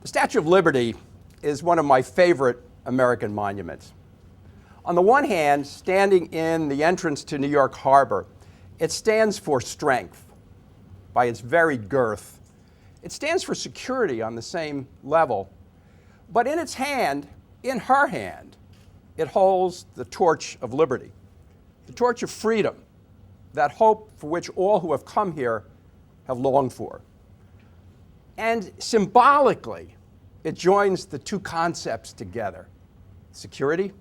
The Statue of Liberty is one of my favorite American monuments. On the one hand, standing in the entrance to New York Harbor, it stands for strength by its very girth. It stands for security on the same level. But in its hand, in her hand, it holds the torch of liberty, the torch of freedom, that hope for which all who have come here have longed for. And symbolically, it joins the two concepts together: security,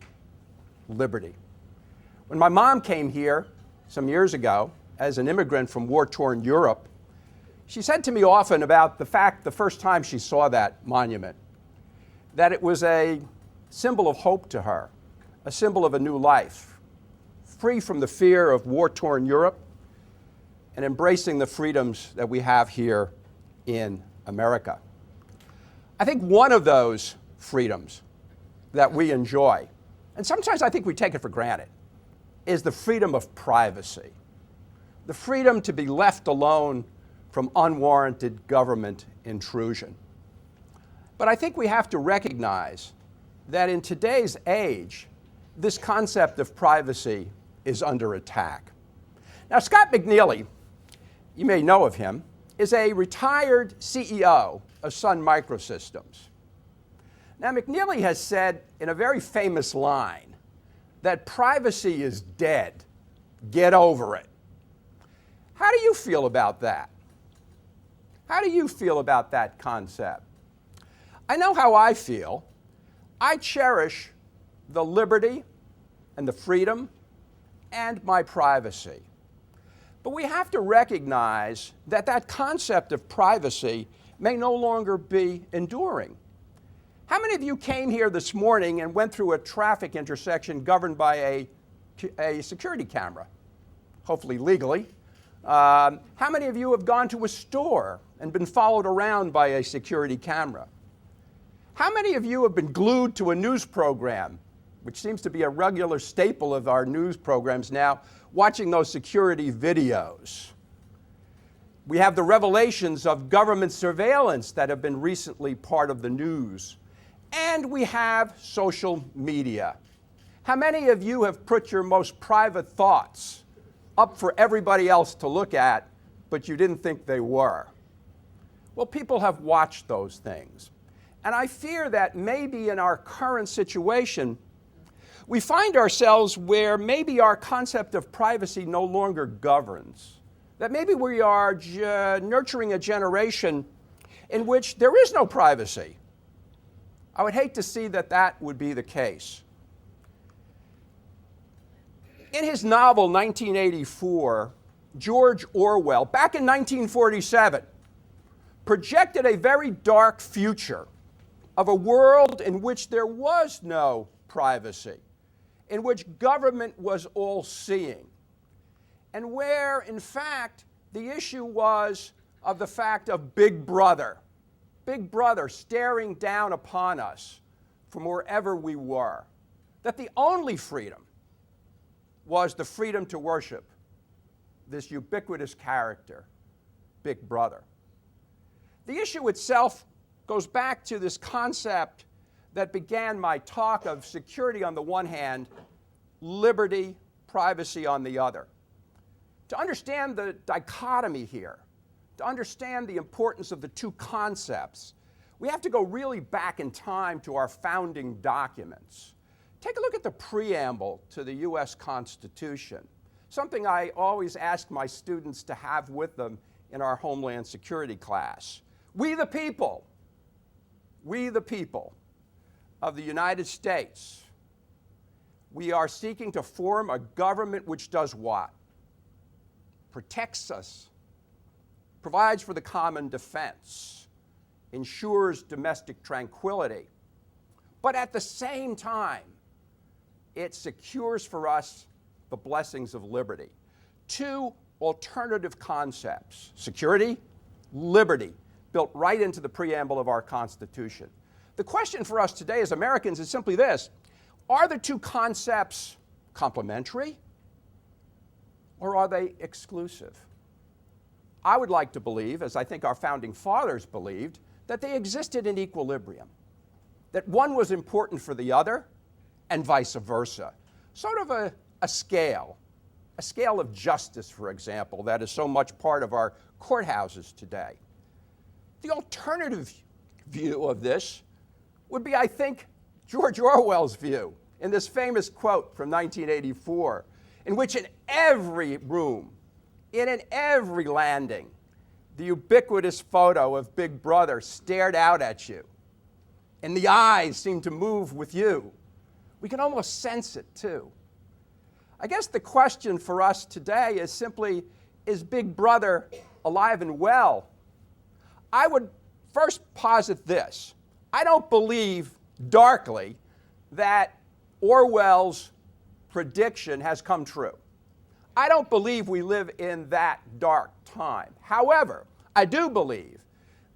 liberty. When my mom came here some years ago as an immigrant from war-torn Europe, she said to me often about the fact the first time she saw that monument, that it was a symbol of hope to her, a symbol of a new life, free from the fear of war-torn Europe and embracing the freedoms that we have here in America. I think one of those freedoms that we enjoy, and sometimes I think we take it for granted, is the freedom of privacy, the freedom to be left alone from unwarranted government intrusion. But I think we have to recognize that in today's age, this concept of privacy is under attack. Now, Scott McNealy, you may know of him, is a retired CEO of Sun Microsystems. Now, McNealy has said in a very famous line that privacy is dead. Get over it. How do you feel about that? How do you feel about that concept? I know how I feel. I cherish the liberty and the freedom and my privacy. But we have to recognize that that concept of privacy may no longer be enduring. How many of you came here this morning and went through a traffic intersection governed by a security camera, hopefully legally? How many of you have gone to a store and been followed around by a security camera? How many of you have been glued to a news program, which seems to be a regular staple of our news programs now, watching those security videos? We have the revelations of government surveillance that have been recently part of the news. And we have social media. How many of you have put your most private thoughts up for everybody else to look at, but you didn't think they were? Well, people have watched those things. And I fear that maybe in our current situation, we find ourselves where maybe our concept of privacy no longer governs. That maybe we are nurturing a generation in which there is no privacy. I would hate to see that that would be the case. In his novel 1984, George Orwell, back in 1947, projected a very dark future of a world in which there was no privacy, in which government was all-seeing, and where, in fact, the issue was of the fact of Big Brother staring down upon us from wherever we were, that the only freedom was the freedom to worship this ubiquitous character, Big Brother. The issue itself goes back to this concept that began my talk of security on the one hand, liberty, privacy on the other. To understand the dichotomy here, to understand the importance of the two concepts, we have to go really back in time to our founding documents. Take a look at the preamble to the U.S. Constitution, something I always ask my students to have with them in our Homeland Security class. We the people of the United States, we are seeking to form a government which does what? Protects us, provides for the common defense, ensures domestic tranquility, but at the same time, it secures for us the blessings of liberty. Two alternative concepts: security, liberty, built right into the preamble of our Constitution. The question for us today as Americans is simply this: are the two concepts complementary, or are they exclusive? I would like to believe, as I think our founding fathers believed, that they existed in equilibrium, that one was important for the other and vice versa. Sort of a scale of justice, for example, that is so much part of our courthouses today. The alternative view of this would be, I think, George Orwell's view in this famous quote from 1984, in which in every room, in every landing, the ubiquitous photo of Big Brother stared out at you, and the eyes seemed to move with you. We can almost sense it, too. I guess the question for us today is simply, is Big Brother alive and well? I would first posit this. I don't believe darkly that Orwell's prediction has come true. I don't believe we live in that dark time. However, I do believe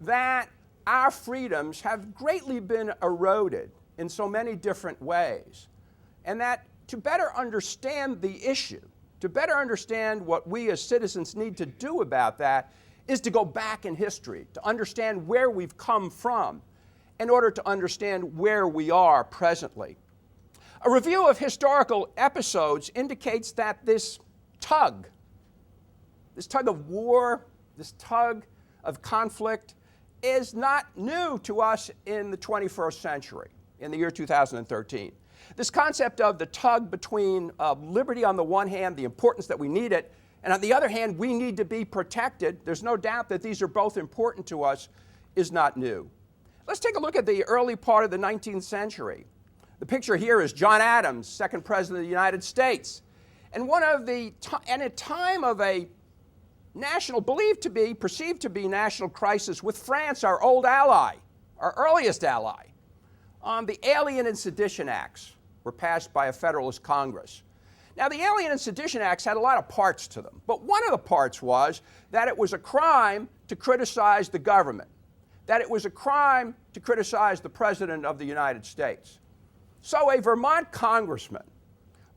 that our freedoms have greatly been eroded in so many different ways, and that to better understand the issue, to better understand what we as citizens need to do about that, is to go back in history, to understand where we've come from, in order to understand where we are presently. A review of historical episodes indicates that this tug of war, this tug of conflict, is not new to us in the 21st century, in the year 2013. This concept of the tug between liberty on the one hand, the importance that we need it, and on the other hand, we need to be protected, there's no doubt that these are both important to us, is not new. Let's take a look at the early part of the 19th century. The picture here is John Adams, second president of the United States. And in a time of a national, perceived to be national crisis with France, our old ally, our earliest ally, the Alien and Sedition Acts were passed by a Federalist Congress. Now, the Alien and Sedition Acts had a lot of parts to them, but one of the parts was that it was a crime to criticize the government, that it was a crime to criticize the President of the United States. So a Vermont congressman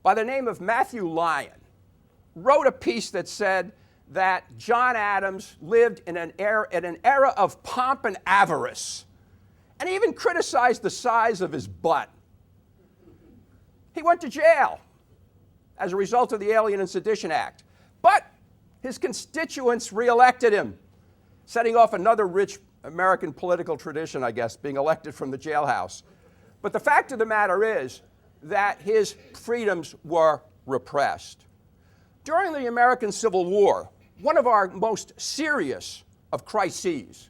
by the name of Matthew Lyon wrote a piece that said that John Adams lived in an era of pomp and avarice, and he even criticized the size of his butt. He went to jail as a result of the Alien and Sedition Act, but his constituents reelected him, setting off another rich American political tradition, I guess, being elected from the jailhouse. But the fact of the matter is that his freedoms were repressed. During the American Civil War, one of our most serious of crises,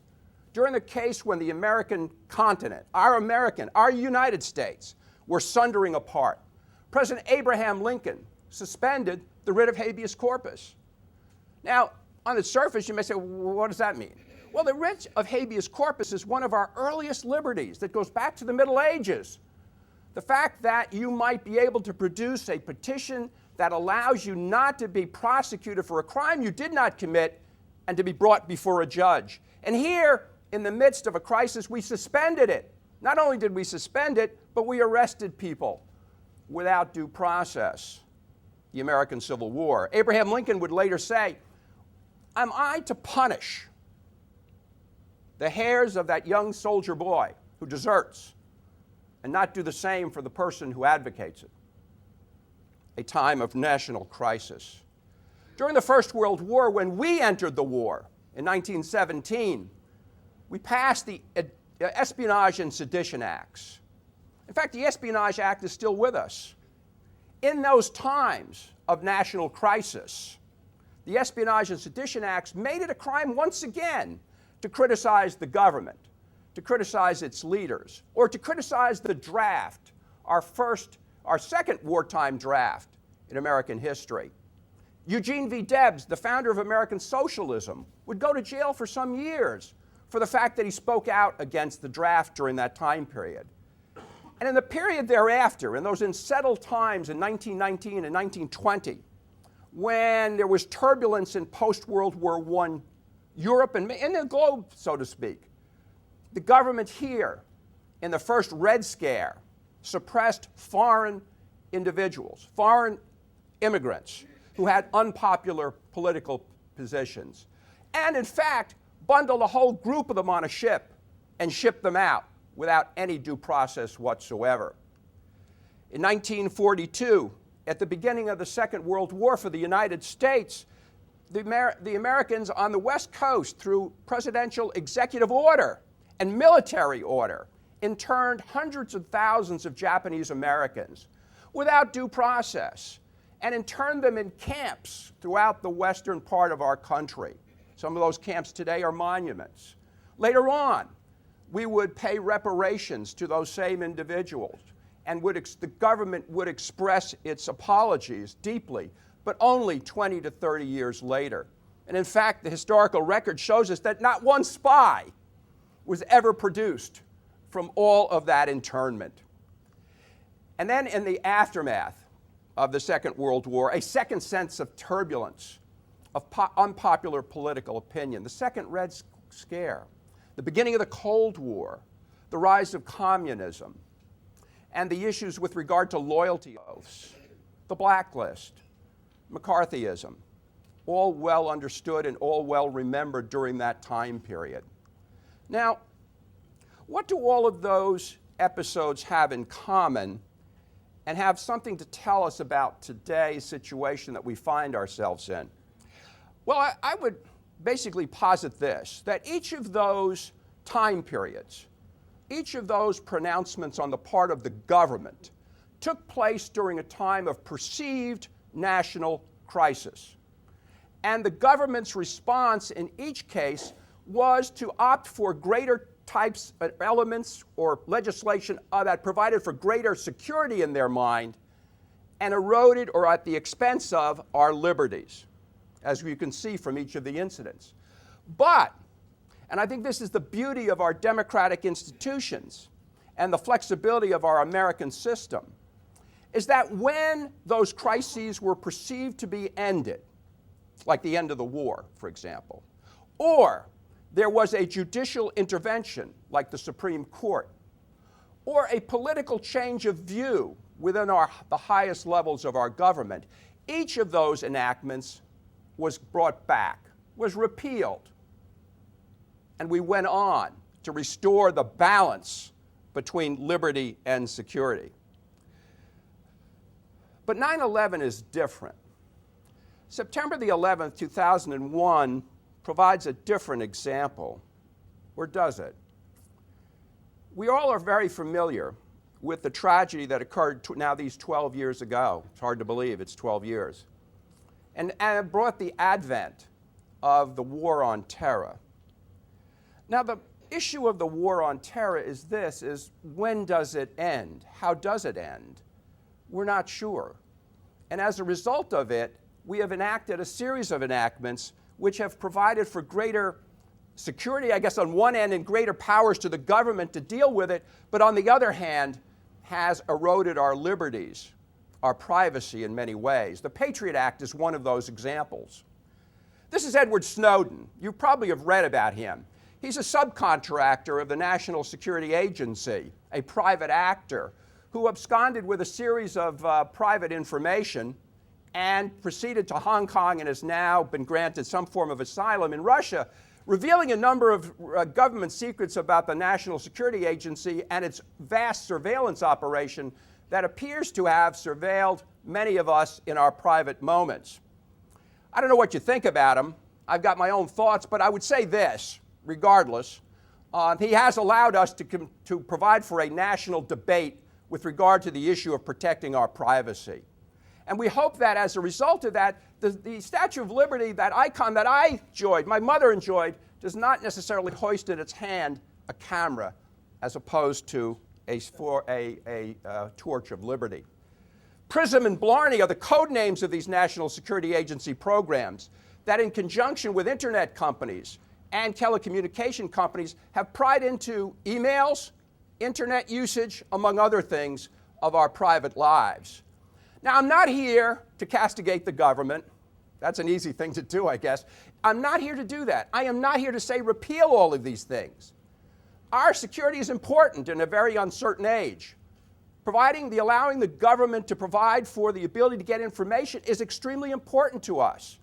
during the case when the American continent, our United States, were sundering apart, President Abraham Lincoln suspended the writ of habeas corpus. Now, on the surface, you may say, well, what does that mean? Well, the writ of habeas corpus is one of our earliest liberties that goes back to the Middle Ages. The fact that you might be able to produce a petition that allows you not to be prosecuted for a crime you did not commit and to be brought before a judge. And here, in the midst of a crisis, we suspended it. Not only did we suspend it, but we arrested people without due process. The American Civil War. Abraham Lincoln would later say, am I to punish the hairs of that young soldier boy who deserts and not do the same for the person who advocates it? A time of national crisis. During the First World War, when we entered the war in 1917, we passed the Espionage and Sedition Acts. In fact, the Espionage Act is still with us. In those times of national crisis, the Espionage and Sedition Acts made it a crime once again to criticize the government, to criticize its leaders, or to criticize the draft, our second wartime draft in American history. Eugene V. Debs, the founder of American socialism, would go to jail for some years for the fact that he spoke out against the draft during that time period. And in the period thereafter, in those unsettled times in 1919 and 1920, when there was turbulence in post-World War I Europe and in the globe, so to speak, the government here, in the first Red Scare, suppressed foreign individuals, foreign immigrants who had unpopular political positions, and in fact, bundled a whole group of them on a ship and ship them out without any due process whatsoever. In 1942, at the beginning of the Second World War for the United States, the Americans on the West Coast, through presidential executive order and military order, interned hundreds of thousands of Japanese Americans without due process and interned them in camps throughout the western part of our country. Some of those camps today are monuments. Later on, we would pay reparations to those same individuals, and the government would express its apologies deeply, but only 20 to 30 years later. And in fact, the historical record shows us that not one spy was ever produced from all of that internment. And then in the aftermath of the Second World War, a second sense of turbulence, of unpopular political opinion, the Second Red Scare, the beginning of the Cold War, the rise of communism, and the issues with regard to loyalty oaths, the blacklist, McCarthyism, all well understood and all well remembered during that time period. Now, what do all of those episodes have in common and have something to tell us about today's situation that we find ourselves in? Well, I would basically posit this, that each of those time periods, each of those pronouncements on the part of the government took place during a time of perceived national crisis. And the government's response in each case was to opt for greater types of elements or legislation that provided for greater security in their mind and eroded or at the expense of our liberties, as you can see from each of the incidents. But, and I think this is the beauty of our democratic institutions and the flexibility of our American system, is that when those crises were perceived to be ended, like the end of the war, for example, or there was a judicial intervention, like the Supreme Court, or a political change of view within the highest levels of our government, each of those enactments was brought back, was repealed, and we went on to restore the balance between liberty and security. But 9/11 is different. September the 11th, 2001 provides a different example, or does it? We all are very familiar with the tragedy that occurred now these 12 years ago. It's hard to believe it's 12 years. And it brought the advent of the war on terror. Now, the issue of the war on terror is when does it end? How does it end? We're not sure. And as a result of it, we have enacted a series of enactments which have provided for greater security, I guess, on one end, and greater powers to the government to deal with it, but on the other hand, has eroded our liberties, our privacy in many ways. The PATRIOT Act is one of those examples. This is Edward Snowden. You probably have read about him. He's a subcontractor of the National Security Agency, a private actor who absconded with a series of private information and proceeded to Hong Kong and has now been granted some form of asylum in Russia, revealing a number of government secrets about the National Security Agency and its vast surveillance operation that appears to have surveilled many of us in our private moments. I don't know what you think about him. I've got my own thoughts, but I would say this, regardless. He has allowed us to provide for a national debate with regard to the issue of protecting our privacy. And we hope that as a result of that, the Statue of Liberty, that icon that I enjoyed, my mother enjoyed, does not necessarily hoist in its hand a camera as opposed to a torch of liberty. PRISM and Blarney are the code names of these National Security Agency programs that, in conjunction with internet companies and telecommunication companies, have pried into emails, internet usage, among other things, of our private lives. Now, I'm not here to castigate the government. That's an easy thing to do, I guess. I'm not here to do that. I am not here to say repeal all of these things. Our security is important in a very uncertain age. Allowing the government to provide for the ability to get information is extremely important to us.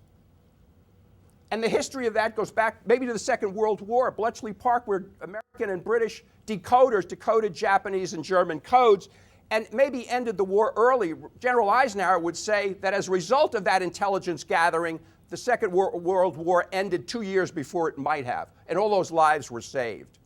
And the history of that goes back maybe to the Second World War at Bletchley Park, where American and British decoders decoded Japanese and German codes and maybe ended the war early. General Eisenhower would say that as a result of that intelligence gathering, the Second World War ended 2 years before it might have, and all those lives were saved.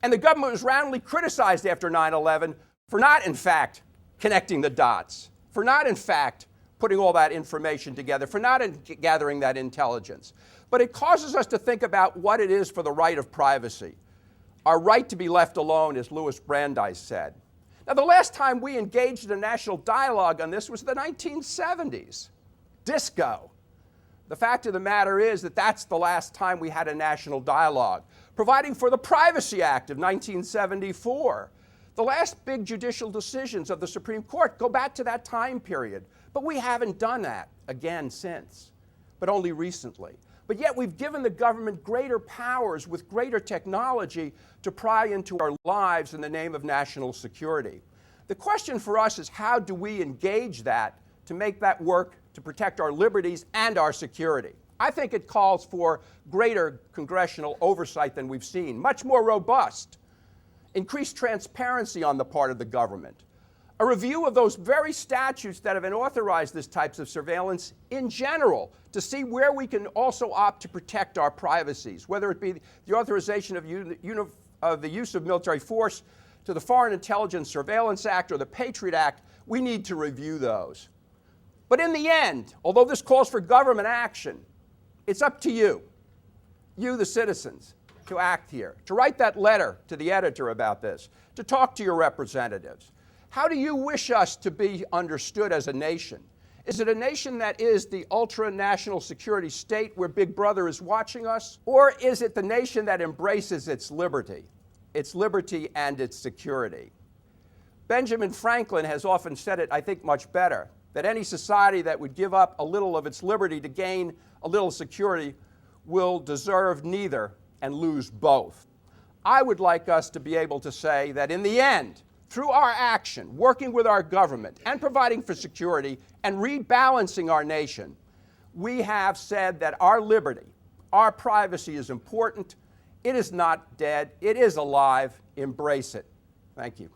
And the government was roundly criticized after 9/11 for not, in fact, connecting the dots, for not, in fact, putting all that information together, for not gathering that intelligence. But it causes us to think about what it is for the right of privacy, our right to be left alone, as Louis Brandeis said. Now, the last time we engaged in a national dialogue on this was the 1970s. Disco. The fact of the matter is that that's the last time we had a national dialogue, providing for the Privacy Act of 1974. The last big judicial decisions of the Supreme Court go back to that time period. But we haven't done that again since, but only recently. But yet we've given the government greater powers with greater technology to pry into our lives in the name of national security. The question for us is, how do we engage that to make that work to protect our liberties and our security? I think it calls for greater congressional oversight than we've seen, much more robust, increased transparency on the part of the government, a review of those very statutes that have been authorized this types of surveillance in general to see where we can also opt to protect our privacies, whether it be the authorization of the use of military force to the Foreign Intelligence Surveillance Act or the PATRIOT Act. We need to review those. But in the end, although this calls for government action, it's up to you, the citizens, to act here, to write that letter to the editor about this, to talk to your representatives. How do you wish us to be understood as a nation? Is it a nation that is the ultra-national security state where Big Brother is watching us? Or is it the nation that embraces its liberty and its security? Benjamin Franklin has often said it, I think, much better, that any society that would give up a little of its liberty to gain a little security will deserve neither and lose both. I would like us to be able to say that in the end, through our action, working with our government and providing for security and rebalancing our nation, we have said that our liberty, our privacy is important. It is not dead. It is alive. Embrace it. Thank you.